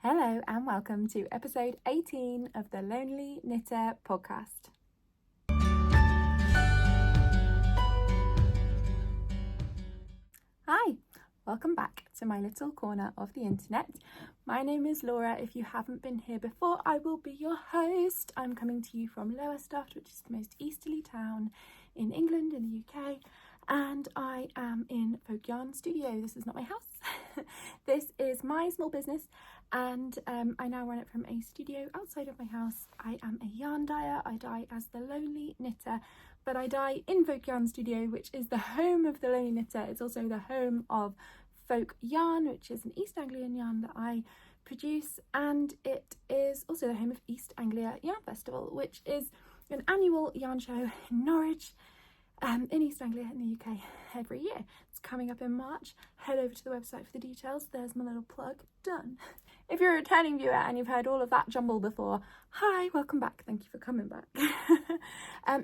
Hello and welcome to episode 18 of the Lonely Knitter podcast. Hi, welcome back to my little corner of the internet. My name is Laura. If you haven't been here before, I will be your host. I'm coming to you from Lowestoft, which is the most easterly town in England, in the UK. And I am in Folk Yarn Studio. This is not my house. This is my small business, and I now run it from a studio outside of my house. I am a yarn dyer. I dye as the Lonely Knitter, but I dye in Folk Yarn Studio, which is the home of the Lonely Knitter. It's also the home of Folk Yarn, which is an East Anglian yarn that I produce, and it is also the home of East Anglia Yarn Festival, which is an annual yarn show in Norwich, in East Anglia in the UK every year. It's coming up in March. Head over to the website for the details. There's my little plug done. If you're a returning viewer and you've heard all of that jumble before, hi, welcome back. Thank you for coming back.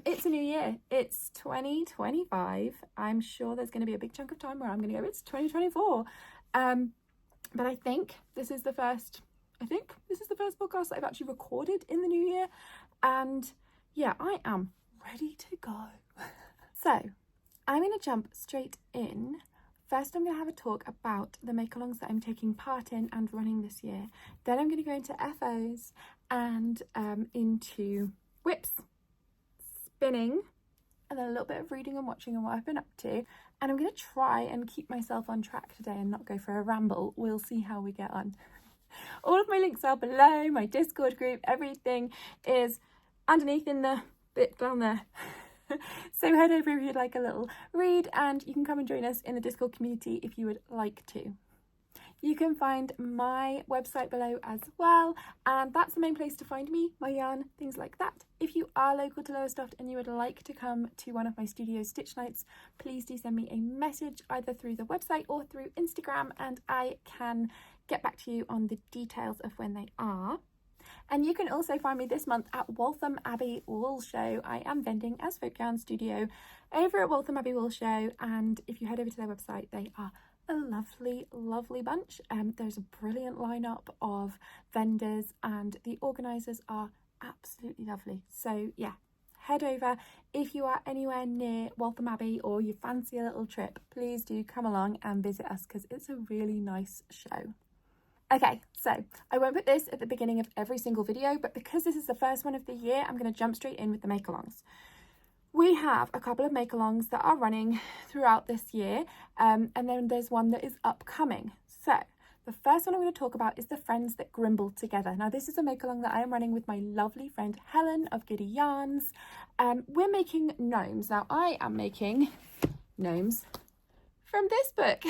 It's a new year. It's 2025. I'm sure there's going to be a big chunk of time where I'm going to go, it's 2024. But I think this is the first podcast that I've actually recorded in the new year. And yeah, I am ready to go. So, I'm going to jump straight in. First, I'm going to have a talk about the Makealongs that I'm taking part in and running this year. Then I'm going to go into FOs and into whips, spinning, and then a little bit of reading and watching and what I've been up to. And I'm going to try and keep myself on track today and not go for a ramble. We'll see how we get on. All of my links are below, my Discord group, everything is underneath in the bit down there. So head over if you'd like a little read, and you can come and join us in the Discord community if you would like to. You can find my website below as well, and that's the main place to find me, my yarn, things like that. If you are local to Lowestoft and you would like to come to one of my studio stitch nights, please do send me a message either through the website or through Instagram, and I can get back to you on the details of when they are. And you can also find me this month at Waltham Abbey Wool Show. I am vending as Folk Yarn Studio over at Waltham Abbey Wool Show, and if you head over to their website, they are a lovely, lovely bunch. There's a brilliant lineup of vendors, and the organisers are absolutely lovely. So yeah, head over. If you are anywhere near Waltham Abbey or you fancy a little trip, please do come along and visit us because it's a really nice show. Okay, so I won't put this at the beginning of every single video, but because this is the first one of the year, I'm going to jump straight in with the Makealongs. We have a couple of Makealongs that are running throughout this year, and then there's one that is upcoming. So the first one I'm going to talk about is the Friends That Grimble Together. Now, this is a Makealong that I am running with my lovely friend Helen of Giddy Yarns. We're making gnomes. Now, I am making gnomes from this book.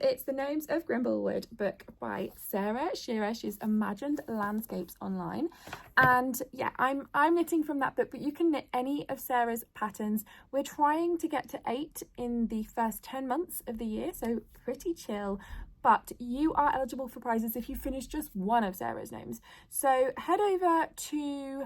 It's the Gnomes of Grimblewood Book by Sarah Schira. She's Imagined Landscapes online, and yeah, I'm knitting from that book, but you can knit any of Sarah's patterns. We're trying to get to 8 in the first 10 months of the year, so pretty chill, but you are eligible for prizes if you finish just one of Sarah's gnomes. So head over to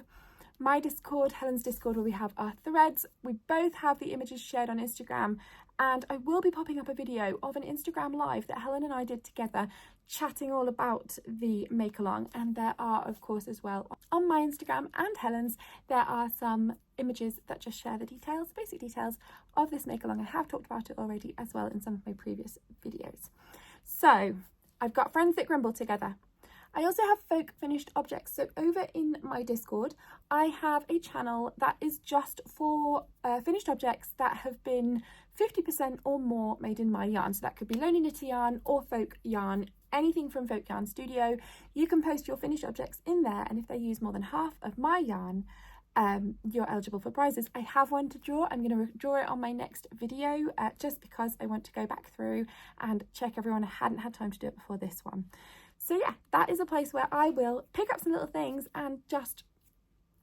my Discord, Helen's Discord, where we have our threads. We both have the images shared on Instagram, and I will be popping up a video of an Instagram live that Helen and I did together, chatting all about the Makealong. And there are, of course, as well on my Instagram and Helen's, there are some images that just share the details, basic details of this Makealong. I have talked about it already as well in some of my previous videos. So I've got Friends That Grimble Together. I also have folk finished objects. So over in my Discord, I have a channel that is just for finished objects that have been 50% or more made in my yarn. So that could be Lonely Knitter yarn or folk yarn, anything from Folk Yarn Studio. You can post your finished objects in there, and if they use more than half of my yarn, you're eligible for prizes. I have one to draw. I'm going to draw it on my next video, just because I want to go back through and check everyone. I hadn't had time to do it before this one. So yeah, that is a place where I will pick up some little things and just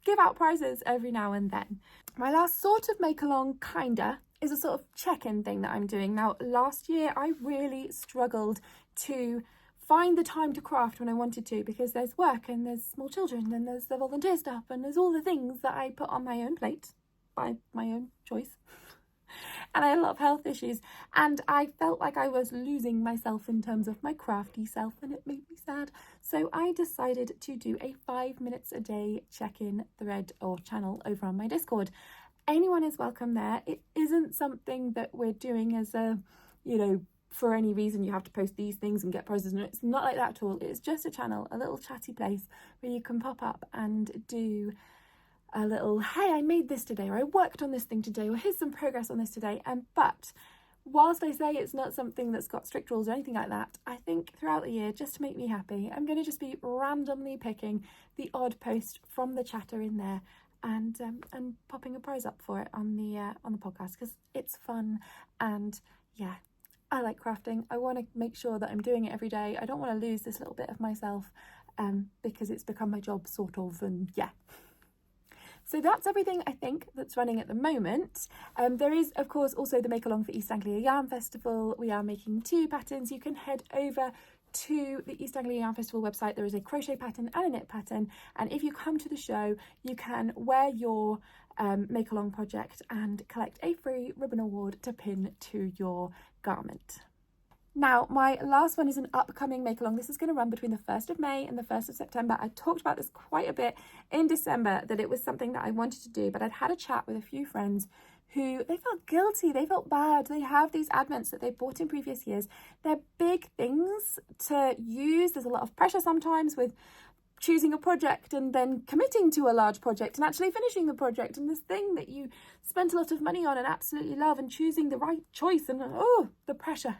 give out prizes every now and then. My last sort of Makealong, kinda, is a sort of check-in thing that I'm doing. Now, last year I really struggled to find the time to craft when I wanted to, because there's work and there's small children and there's the volunteer stuff and there's all the things that I put on my own plate by my own choice. and I had a lot of health issues, and I felt like I was losing myself in terms of my crafty self, and it made me sad. So I decided to do a 5 minutes a day check-in thread or channel over on my Discord. Anyone is welcome there. It isn't something that we're doing as a, for any reason you have to post these things and get prizes. No, it's not like that at all. It's just a channel, a little chatty place where you can pop up and do a little, hey, I made this today, or I worked on this thing today, or here's some progress on this today. But whilst I say it's not something that's got strict rules or anything like that, I think throughout the year, just to make me happy, I'm going to just be randomly picking the odd post from the chatter in there and popping a prize up for it on the podcast, because it's fun. And yeah, I like crafting. I want to make sure that I'm doing it every day. I don't want to lose this little bit of myself because it's become my job, sort of, and yeah. So that's everything I think that's running at the moment. There is, of course, also the Makealong for East Anglia Yarn Festival. We are making 2 patterns. You can head over to the East Anglia Yarn Festival website. There is a crochet pattern and a knit pattern. And if you come to the show, you can wear your Makealong project and collect a free ribbon award to pin to your garment. Now, my last one is an upcoming Makealong. This is going to run between the 1st of May and the 1st of September. I talked about this quite a bit in December, that it was something that I wanted to do, but I'd had a chat with a few friends who, they felt guilty, they felt bad. They have these advents that they bought in previous years. They're big things to use. There's a lot of pressure sometimes with choosing a project and then committing to a large project and actually finishing the project, and this thing that you spent a lot of money on and absolutely love, and choosing the right choice, and the pressure.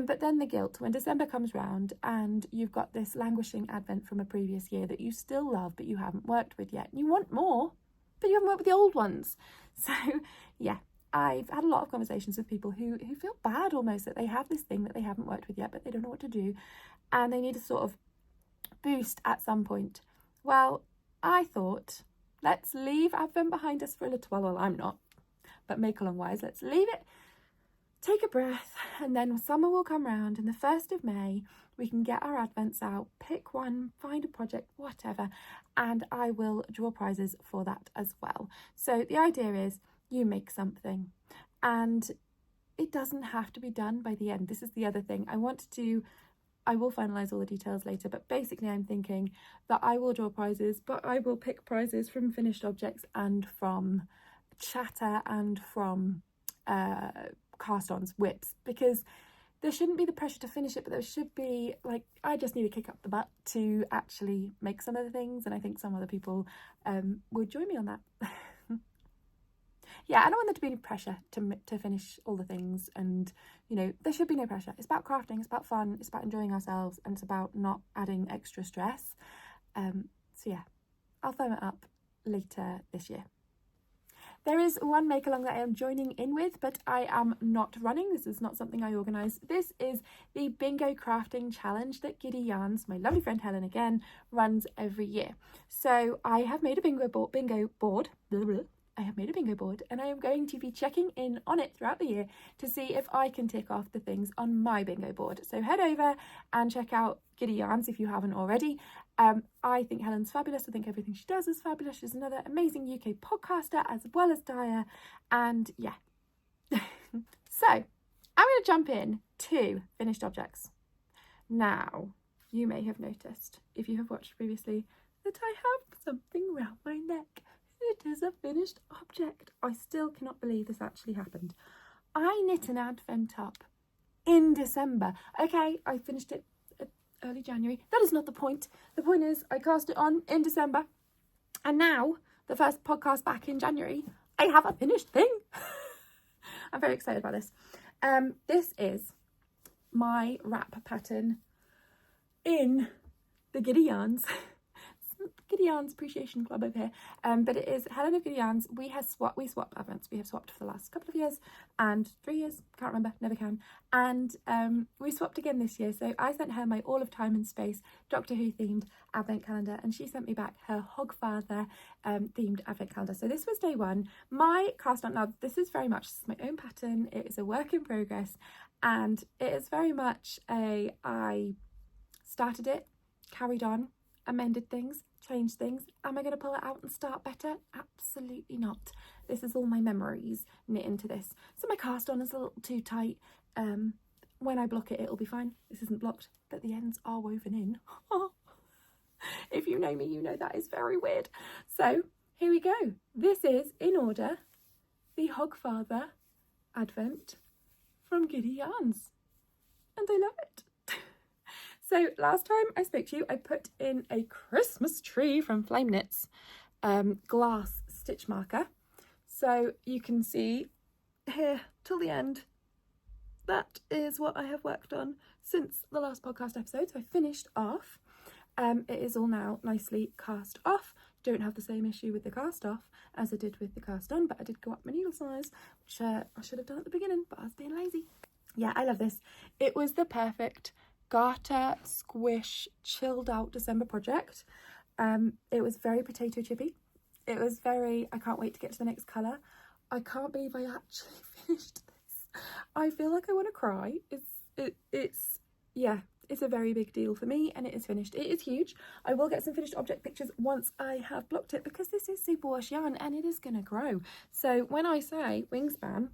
But then the guilt when December comes round and you've got this languishing advent from a previous year that you still love but you haven't worked with yet. You want more, but you haven't worked with the old ones. So yeah, I've had a lot of conversations with people who feel bad almost that they have this thing that they haven't worked with yet, but they don't know what to do, and they need a sort of boost at some point. Well, I thought, let's leave Advent behind us for a little while. Well, I'm not, but Makealong wise, let's leave it, take a breath, and then summer will come round, and the 1st of May we can get our advents out, pick one, find a project, whatever, and I will draw prizes for that as well. So the idea is you make something, and it doesn't have to be done by the end. This is the other thing I want to do. I will finalise all the details later, but basically I'm thinking that I will draw prizes, but I will pick prizes from finished objects and from chatter and from cast-ons, whips, because there shouldn't be the pressure to finish it, but there should be, like, I just need to kick up the butt to actually make some of the things, and I think some other people would join me on that. Yeah, I don't want there to be any pressure to finish all the things, and there should be no pressure. It's about crafting, it's about fun, it's about enjoying ourselves, and it's about not adding extra stress. So yeah, I'll firm it up later this year. There is one Makealong that I am joining in with, but I am not running. This is not something I organise. This is the Bingo Crafting Challenge that Giddy Yarns, my lovely friend Helen again, runs every year. So I have made a bingo board. I have made a bingo board, and I am going to be checking in on it throughout the year to see if I can tick off the things on my bingo board. So head over and check out Giddy Yarns if you haven't already. I think Helen's fabulous. I think everything she does is fabulous. She's another amazing UK podcaster as well as dyer, and yeah. So I'm going to jump in to finished objects. Now, you may have noticed, if you have watched previously, that I have something around my neck. It is a finished object. I still cannot believe this actually happened. I knit an advent up in December. Okay, I finished it early January. That is not the point. The point is I cast it on in December, and now the first podcast back in January, I have a finished thing. I'm very excited about this. This is my wrap pattern in the Giddy Yarns. Giddy Yarns Appreciation Club over here, but it is Helen of Giddy Yarns. We swap advents. We have swapped for the last couple of years and 3 years, can't remember, never can, and we swapped again this year. So I sent her my All of Time and Space Doctor Who themed advent calendar, and she sent me back her Hogfather themed advent calendar. So this was day one. My cast on, now this is very much my own pattern. It is a work in progress, and it is very much I started it, carried on, amended things, changed things. Am I going to pull it out and start better? Absolutely not. This is all my memories knit into this. So my cast on is a little too tight. When I block it, it'll be fine. This isn't blocked, but the ends are woven in. If you know me, you know that is very weird. So here we go. This is, in order, the Hogfather Advent from Giddy Yarns. And I love it. So last time I spoke to you, I put in a Christmas tree from Flame Knits glass stitch marker. So you can see here till the end, that is what I have worked on since the last podcast episode. So I finished off. It is all now nicely cast off. Don't have the same issue with the cast off as I did with the cast on, but I did go up my needle size, which I should have done at the beginning, but I was being lazy. Yeah, I love this. It was the perfect garter squish chilled out December project. It was very potato chippy. It was very, I can't wait to get to the next colour. I can't believe I actually finished this. I feel like I want to cry. It's a very big deal for me, and it is finished. It is huge. I will get some finished object pictures once I have blocked it, because this is superwash yarn and it is going to grow. So when I say wingspan,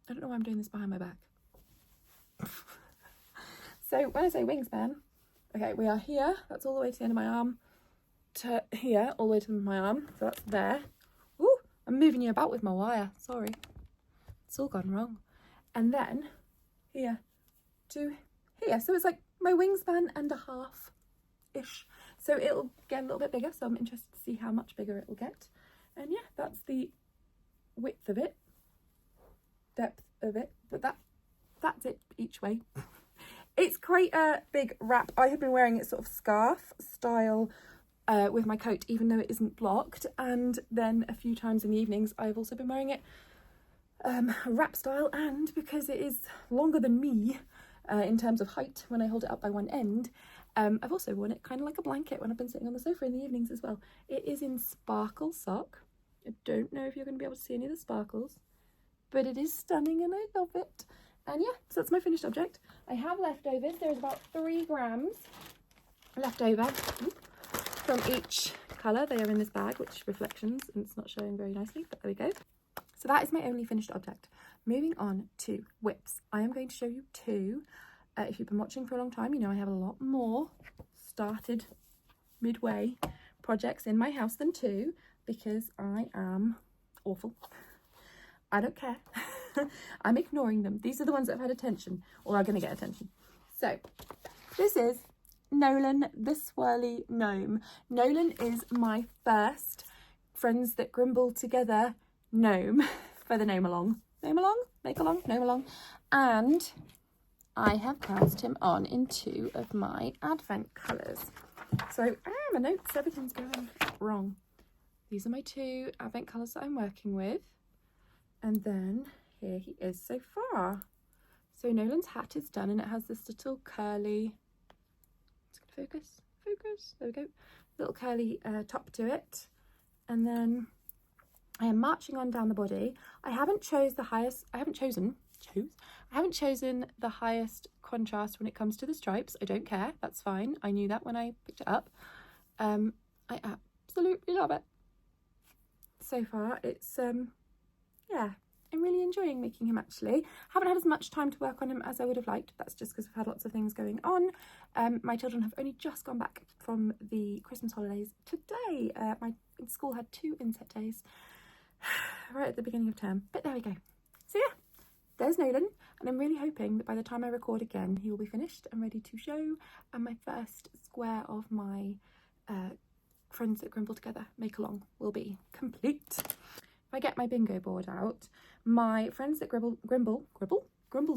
I don't know why I'm doing this behind my back. So when I say wingspan, okay, we are here. That's all the way to the end of my arm, to here, all the way to my arm. So that's there. Ooh, I'm moving you about with my wire. Sorry. It's all gone wrong. And then here to here. So it's like my wingspan and a half-ish. So it'll get a little bit bigger. So I'm interested to see how much bigger it will get. And yeah, that's the width of it, depth of it. But that's it each way. It's quite a big wrap. I have been wearing it sort of scarf style with my coat, even though it isn't blocked. And then a few times in the evenings, I've also been wearing it wrap style. And because it is longer than me in terms of height when I hold it up by one end, I've also worn it kind of like a blanket when I've been sitting on the sofa in the evenings as well. It is in sparkle sock. I don't know if you're going to be able to see any of the sparkles, but it is stunning and I love it. And yeah, so that's my finished object. I have leftovers. There's about 3 grams left over from each colour. They are in this bag, which reflections, and it's not showing very nicely, but there we go. So that is my only finished object. Moving on to whips. I am going to show you 2. If you've been watching for a long time, you know I have a lot more started midway projects in my house than 2, because I am awful. I don't care. I'm ignoring them. These are the ones that have had attention, or are going to get attention. So this is Gnolan, the swirly gnome. Gnolan is my first Friends That Grimble Together gnome for the Makealong. Makealong. And I have cast him on in 2 of my advent colours. So, my notes, everything's going wrong. These are my 2 advent colours that I'm working with. And then here he is so far. So Nolan's hat is done, and it has this little curly, it's going to focus, there we go, little curly top to it. And then I am marching on down the body. I haven't chosen the highest contrast when it comes to the stripes. I don't care, that's fine. I knew that when I picked it up. I absolutely love it. So far it's yeah, I'm really enjoying making him actually. Haven't had as much time to work on him as I would have liked. That's just because I've had lots of things going on. My children have only just gone back from the Christmas holidays today. My school had 2 inset days right at the beginning of term, but there we go. So yeah, there's Nolan, and I'm really hoping that by the time I record again, he will be finished and ready to show, and my first square of my Friends That Grimble Together Makealong will be complete. If I get my bingo board out, my Friends That Grimble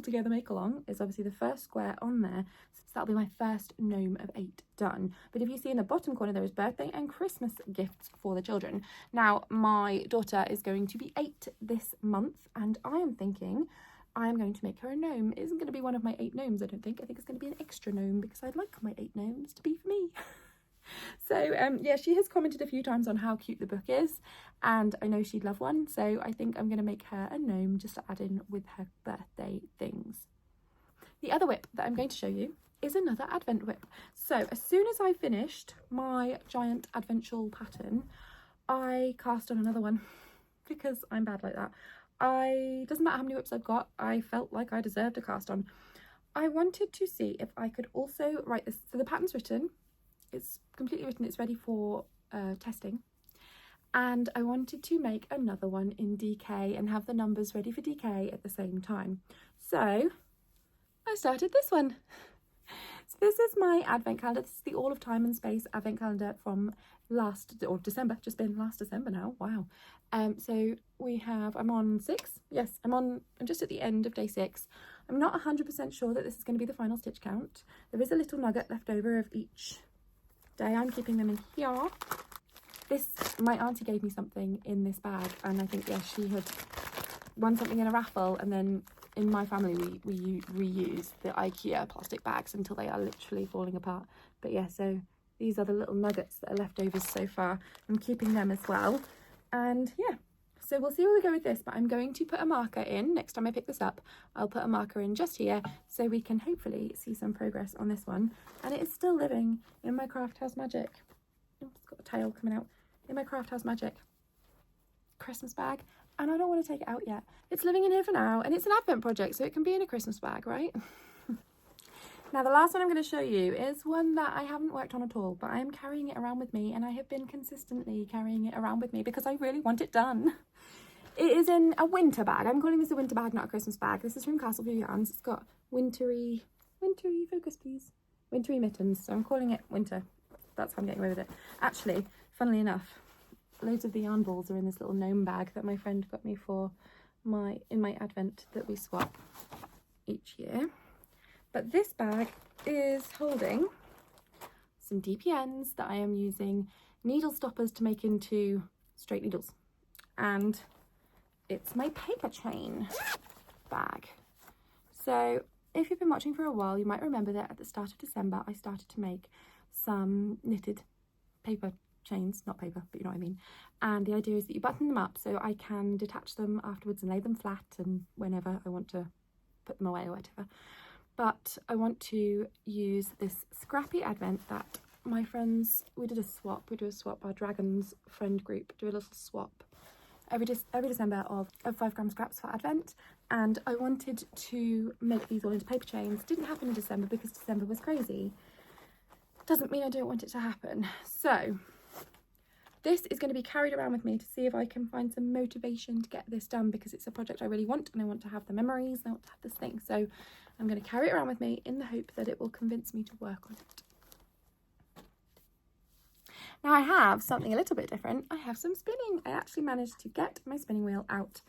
Together Makealong is obviously the first square on there, so that'll be my first gnome of 8 done. But if you see in the bottom corner, there is birthday and Christmas gifts for the children. Now, my daughter is going to be 8 this month, and I am thinking I am going to make her a gnome. It isn't going to be one of my 8 gnomes, I don't think. I think it's going to be an extra gnome, because I'd like my 8 gnomes to be for me. So yeah, she has commented a few times on how cute the book is, and I know she'd love one, so I think I'm going to make her a gnome just to add in with her birthday things. The other whip that I'm going to show you is another advent whip. So as soon as I finished my giant advent shawl pattern, I cast on another one. because I'm bad like that. Doesn't matter how many whips I've got, I felt like I deserved a cast on. I wanted to see if I could also write this. So the pattern's written, it's completely written, it's ready for testing. And I wanted to make another one in DK and have the numbers ready for DK at the same time. So I started this one. So this is my advent calendar. This is the All of Time and Space advent calendar from December, just been last December now. Wow. So I'm on 6. Yes, I'm just at the end of day 6. I'm not 100% sure that this is going to be the final stitch count. There is a little nugget left over of each day. I'm keeping them in here. My auntie gave me something in this bag, and I think, yeah, she had won something in a raffle, and then in my family we reuse the IKEA plastic bags until they are literally falling apart. But yeah, so these are the little nuggets that are leftovers so far. I'm keeping them as well. And yeah, so we'll see where we go with this, but I'm going to put a marker in next time I pick this up. I'll put a marker in just here so we can hopefully see some progress on this one. And it is still living in my Craft House Magic. Oh, it's got a tail coming out. In my Craft House Magic Christmas bag, and I don't want to take it out yet. It's living in here for now, and it's an advent project, so it can be in a Christmas bag, right? Now the last one I'm going to show you is one that I haven't worked on at all, but I am carrying it around with me, and I have been consistently carrying it around with me because I really want it done. It is in a winter bag. I'm calling this a winter bag, not a Christmas bag. This is from Castleview Yarns. It's got wintry, focus please, wintry mittens, so I'm calling it winter. That's how I'm getting away with it. Actually, funnily enough, loads of the yarn balls are in this little gnome bag that my friend got me for in my advent that we swap each year. But this bag is holding some DPNs that I am using needle stoppers to make into straight needles. And it's my paper chain bag. So if you've been watching for a while, you might remember that at the start of December, I started to make some knitted paper chains, not paper, but you know what I mean. And the idea is that you button them up so I can detach them afterwards and lay them flat and whenever I want to put them away or whatever. But I want to use this scrappy advent that my friends, we do a swap, our dragons friend group do a little swap every December of 5 gram scraps for advent, and I wanted to make these all into paper chains. Didn't happen in December because December was crazy. Doesn't mean I don't want it to happen. So this is going to be carried around with me to see if I can find some motivation to get this done, because it's a project I really want, and I want to have the memories, and I want to have this thing. So I'm going to carry it around with me in the hope that it will convince me to work on it. Now I have something a little bit different. I have some spinning. I actually managed to get my spinning wheel out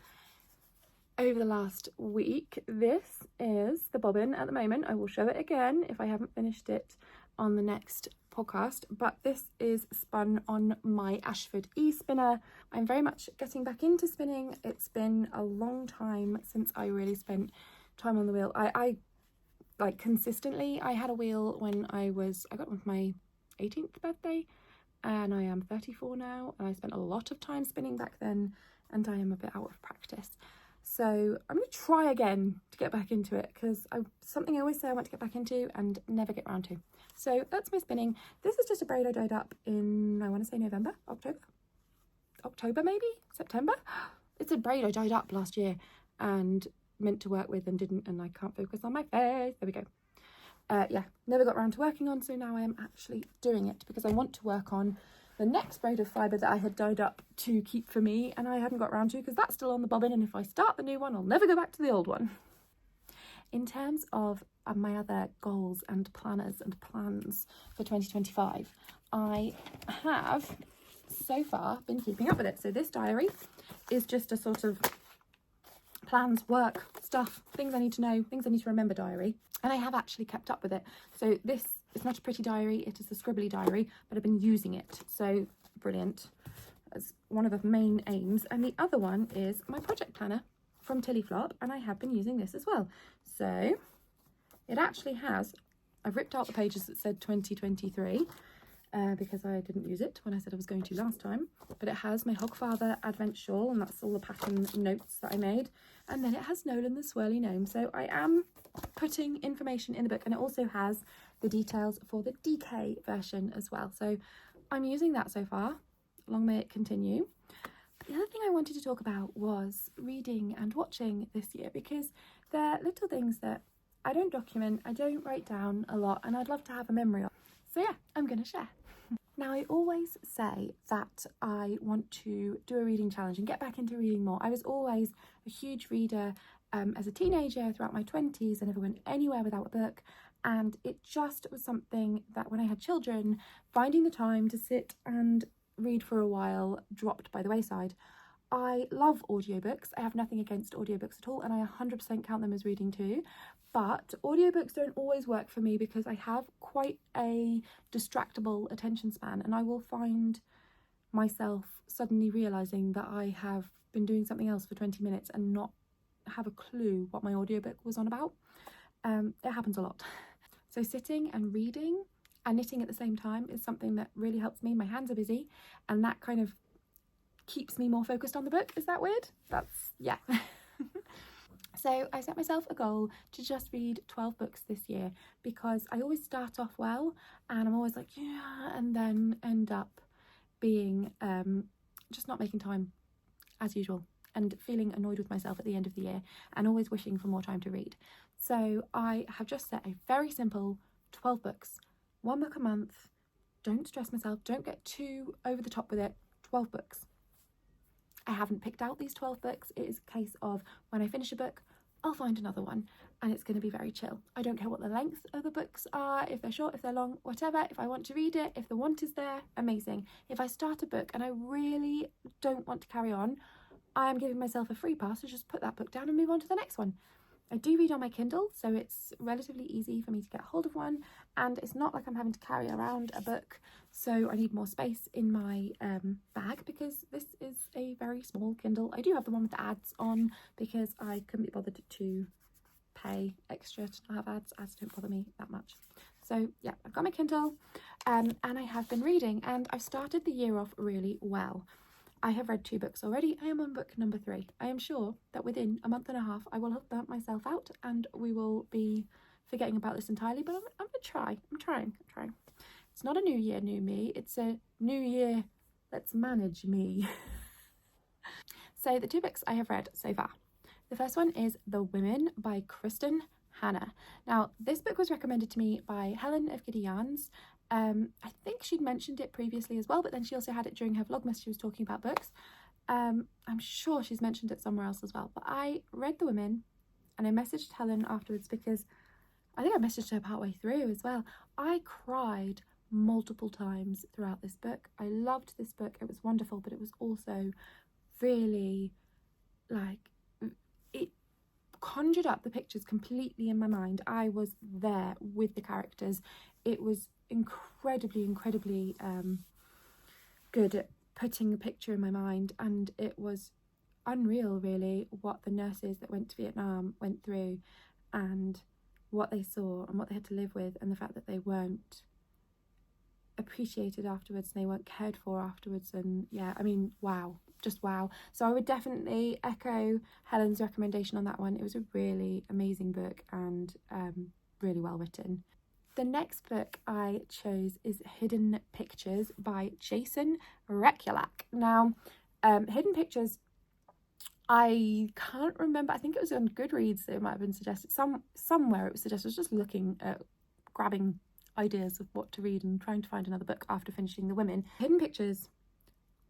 over the last week. This is the bobbin at the moment. I will show it again if I haven't finished it on the next podcast, but this is spun on my Ashford e-spinner. I'm very much getting back into spinning. It's been a long time since I really spent time on the wheel. I like consistently, I had a wheel when I got one for my 18th birthday, and I am 34 now, and I spent a lot of time spinning back then, and I am a bit out of practice. So I'm going to try again to get back into it, because something I always say I want to get back into and never get around to. So that's my spinning. This is just a braid I dyed up in, I want to say October maybe? September? It's a braid I dyed up last year and meant to work with and didn't, and I can't focus on my face. There we go. Yeah, never got around to working on, so now I am actually doing it because I want to work on the next braid of fibre that I had dyed up to keep for me, and I hadn't got around to because that's still on the bobbin, and if I start the new one, I'll never go back to the old one. In terms of my other goals and planners and plans for 2025, I have so far been keeping up with it. So this diary is just a sort of plans, work, stuff, things I need to know, things I need to remember diary. And I have actually kept up with it. So this is not a pretty diary, it is a scribbly diary, but I've been using it. So brilliant. That's one of the main aims. And the other one is my project planner from Tilly Flop, and I have been using this as well. So it actually has, I've ripped out the pages that said 2023 because I didn't use it when I said I was going to last time, but it has my Hogfather Advent shawl, and that's all the pattern notes that I made, and then it has Gnolan the swirly gnome. So I am putting information in the book, and it also has the details for the DK version as well. So I'm using that so far. Long may it continue. The other thing I wanted to talk about was reading and watching this year, because they're little things that I don't document, I don't write down a lot, and I'd love to have a memory of. So yeah, I'm going to share. Now, I always say that I want to do a reading challenge and get back into reading more. I was always a huge reader as a teenager, throughout my 20s. I never went anywhere without a book. And it just was something that when I had children, finding the time to sit and read for a while dropped by the wayside. I love audiobooks. I have nothing against audiobooks at all, and I 100% count them as reading too. But audiobooks don't always work for me because I have quite a distractible attention span, and I will find myself suddenly realising that I have been doing something else for 20 minutes and not have a clue what my audiobook was on about. It happens a lot. So sitting and reading and knitting at the same time is something that really helps me. My hands are busy, and that kind of keeps me more focused on the book. Is that weird? That's, yeah. So I set myself a goal to just read 12 books this year, because I always start off well and I'm always like, yeah, and then end up being just not making time as usual and feeling annoyed with myself at the end of the year and always wishing for more time to read. So I have just set a very simple 12 books, 1 book a month. Don't stress myself, don't get too over the top with it. 12 books. I haven't picked out these 12 books. It is a case of when I finish a book, I'll find another one, and it's going to be very chill. I don't care what the length of the books are, if they're short, if they're long, whatever. If I want to read it, if the want is there, amazing. If I start a book and I really don't want to carry on, I am giving myself a free pass to just put that book down and move on to the next one. I do read on my Kindle, so it's relatively easy for me to get hold of one, and it's not like I'm having to carry around a book, so I need more space in my bag, because this is a very small Kindle. I do have the one with the ads on because I couldn't be bothered to pay extra to not have ads. Ads don't bother me that much. So yeah, I've got my Kindle and I have been reading, and I've started the year off really well. I have read 2 books already. I am on book number 3. I am sure that within a month and a half I will have burnt myself out and we will be forgetting about this entirely, but I'm going to try. I'm trying. It's not a new year, new me. It's a new year, let's manage me. So the 2 books I have read so far. The first one is The Women by Kristen Hannah. Now, this book was recommended to me by Helen of Giddy Yarns. I think she'd mentioned it previously as well, but then she also had it during her Vlogmas. She was talking about books. I'm sure she's mentioned it somewhere else as well. But I read The Women and I messaged Helen afterwards, because I think I messaged her partway through as well. I cried multiple times throughout this book. I loved this book. It was wonderful, but it was also really, like, it conjured up the pictures completely in my mind. I was there with the characters. It was incredibly good at putting a picture in my mind, and it was unreal really what the nurses that went to Vietnam went through and what they saw and what they had to live with, and the fact that they weren't appreciated afterwards and they weren't cared for afterwards. And yeah, I mean, wow, just wow. So I would definitely echo Helen's recommendation on that one. It was a really amazing book and really well written. The next book I chose is Hidden Pictures by Jason Rekulak. Now, Hidden Pictures, I can't remember. I think it was on Goodreads that it might have been suggested. Somewhere it was suggested. I was just looking at grabbing ideas of what to read and trying to find another book after finishing The Women. Hidden Pictures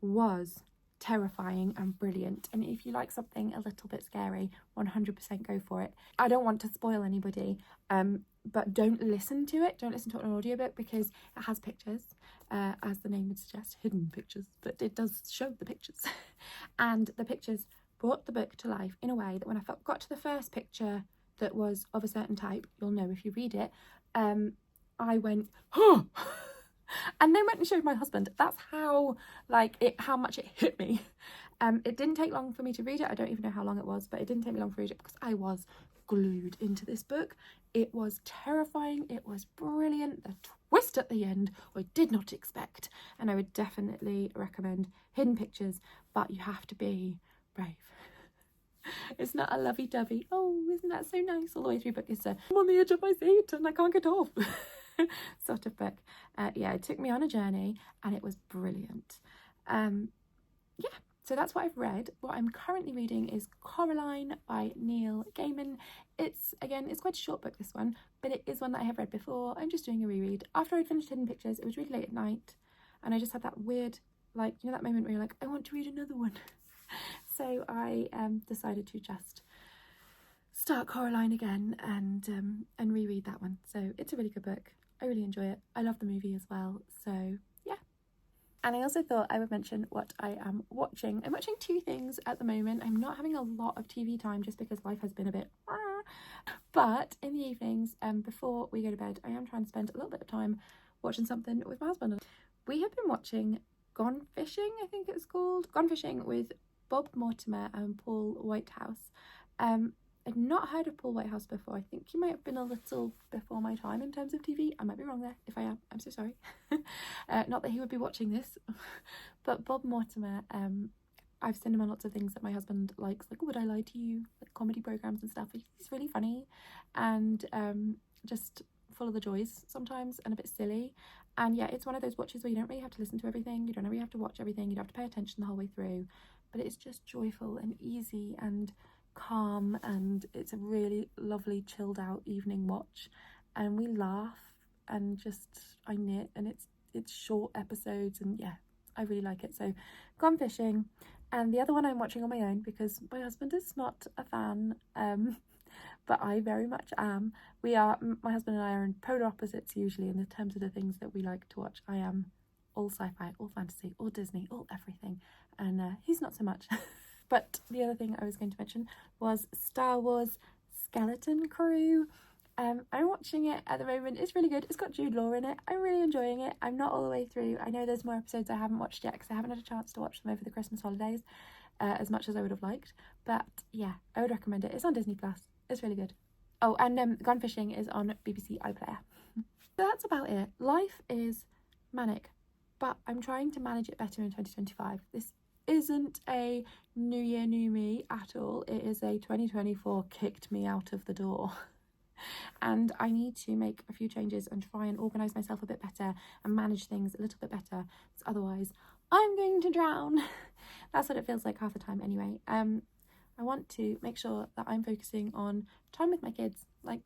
was terrifying and brilliant, and if you like something a little bit scary, 100% go for it. I don't want to spoil anybody, but don't listen to it. Don't listen to it on an audiobook, because it has pictures, as the name would suggest, hidden pictures, but it does show the pictures. And the pictures brought the book to life in a way that when I got to the first picture that was of a certain type, you'll know if you read it, I went, huh! And then went and showed my husband. That's how much it hit me. It didn't take long for me to read it. I don't even know how long it was, but it didn't take me long to read it because I was glued into this book. It was terrifying. It was brilliant. The twist at the end I did not expect, and I would definitely recommend Hidden Pictures, but you have to be brave. It's not a lovey-dovey, oh, isn't that so nice, all the way through book. It's a, I'm on the edge of my seat and I can't get off sort of book. Yeah, it took me on a journey and it was brilliant. Yeah, So that's what I've read. What I'm currently reading is Coraline by Neil Gaiman. It's quite a short book, this one, but it is one that I have read before. I'm just doing a reread. After I'd finished Hidden Pictures, it was really late at night, and I just had that weird, like, you know, that moment where you're like, I want to read another one. So I decided to just start Coraline again and reread that one. So it's a really good book. I really enjoy it. I love the movie as well. So yeah. And I also thought I would mention what I am watching. I'm watching two things at the moment. I'm not having a lot of TV time just because life has been a bit but in the evenings before we go to bed, I am trying to spend a little bit of time watching something with my husband. We have been watching Gone Fishing, I think it's called. Gone Fishing with Bob Mortimer and Paul Whitehouse. I'd not heard of Paul Whitehouse before. I think he might have been a little before my time in terms of TV. I might be wrong there. If I am, I'm so sorry. Not that he would be watching this. But Bob Mortimer, I've seen him on lots of things that my husband likes, like Would I Lie to You, like comedy programmes and stuff. He's really funny and just full of the joys sometimes and a bit silly. And yeah, it's one of those watches where you don't really have to listen to everything. You don't really have to watch everything. You don't have to pay attention the whole way through. But it's just joyful and easy and calm, and it's a really lovely chilled out evening watch, and we laugh and just I knit, and it's short episodes, and yeah, I really like it. So Gone Fishing, and the other one I'm watching on my own because my husband is not a fan, but I very much am. My husband and I are in polar opposites usually in the terms of the things that we like to watch. I am all sci-fi, all fantasy, all Disney, all everything, and he's not so much. But the other thing I was going to mention was Star Wars Skeleton Crew. I'm watching it at the moment. It's really good. It's got Jude Law in it. I'm really enjoying it. I'm not all the way through. I know there's more episodes I haven't watched yet because I haven't had a chance to watch them over the Christmas holidays as much as I would have liked. But yeah, I would recommend it. It's on Disney Plus. It's really good. Oh, and Gone Fishing is on BBC iPlayer. So that's about it. Life is manic, but I'm trying to manage it better in 2025. This isn't a new year, new me at all. It is a 2024 kicked me out of the door. And I need to make a few changes and try and organise myself a bit better and manage things a little bit better. Because otherwise, I'm going to drown. That's what it feels like half the time anyway. I want to make sure that I'm focusing on time with my kids, like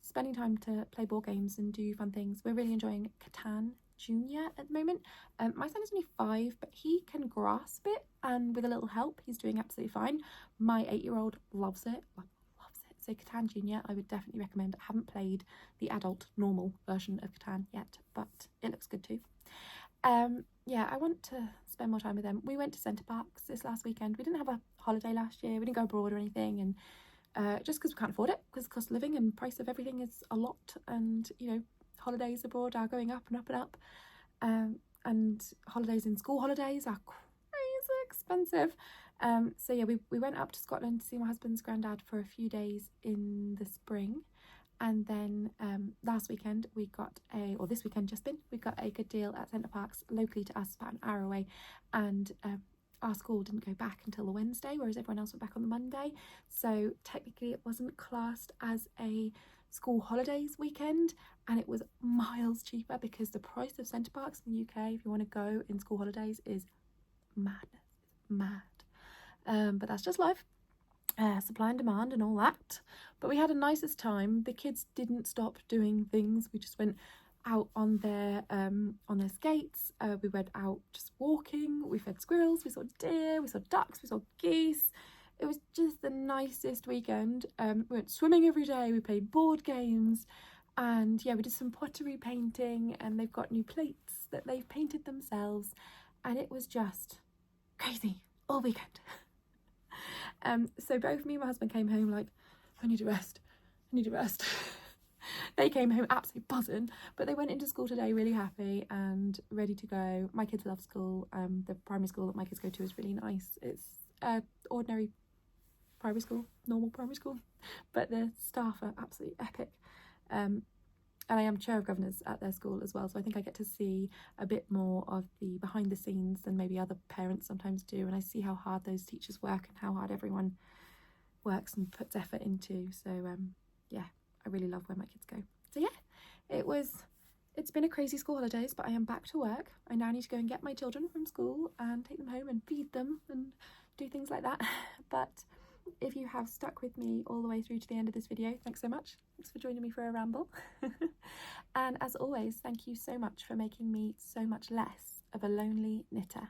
spending time to play board games and do fun things. We're really enjoying Catan Junior at the moment. My son is only 5, but he can grasp it, and with a little help he's doing absolutely fine. My 8-year-old loves it. So Catan Junior I would definitely recommend. I haven't played the adult normal version of Catan yet, but it looks good too. Yeah, I want to spend more time with them. We went to Centre Parks this last weekend. We didn't have a holiday last year. We didn't go abroad or anything, and just because we can't afford it, because the cost of living and price of everything is a lot, and you know, holidays abroad are going up and up and up, and holidays in school holidays are crazy expensive. So yeah, we went up to Scotland to see my husband's granddad for a few days in the spring, and then this weekend we got a good deal at Centre Parks locally to us, about an hour away, and our school didn't go back until the Wednesday, whereas everyone else went back on the Monday, so technically it wasn't classed as a school holidays weekend, and it was miles cheaper because the price of Centre Parks in the UK if you want to go in school holidays is mad. But that's just life, supply and demand and all that. But we had a nicest time. The kids didn't stop doing things. We just went out on their skates. We went out just walking. We fed squirrels. We saw deer. We saw ducks. We saw geese. It was just the nicest weekend. We went swimming every day. We played board games, and yeah, we did some pottery painting, and they've got new plates that they've painted themselves, and it was just crazy all weekend. So both me and my husband came home like, I need a rest. They came home absolutely buzzing, but they went into school today really happy and ready to go. My kids love school. The primary school that my kids go to is really nice. It's ordinary primary school, normal primary school, but the staff are absolutely epic. And I am chair of governors at their school as well, so I think I get to see a bit more of the behind the scenes than maybe other parents sometimes do, and I see how hard those teachers work and how hard everyone works and puts effort into. So yeah, I really love where my kids go. So yeah, it was It's been a crazy school holidays, but I am back to work. I now need to go and get my children from school and take them home and feed them and do things like that. But if you have stuck with me all the way through to the end of this video, thanks so much. Thanks for joining me for a ramble. And as always, thank you so much for making me so much less of a lonely knitter.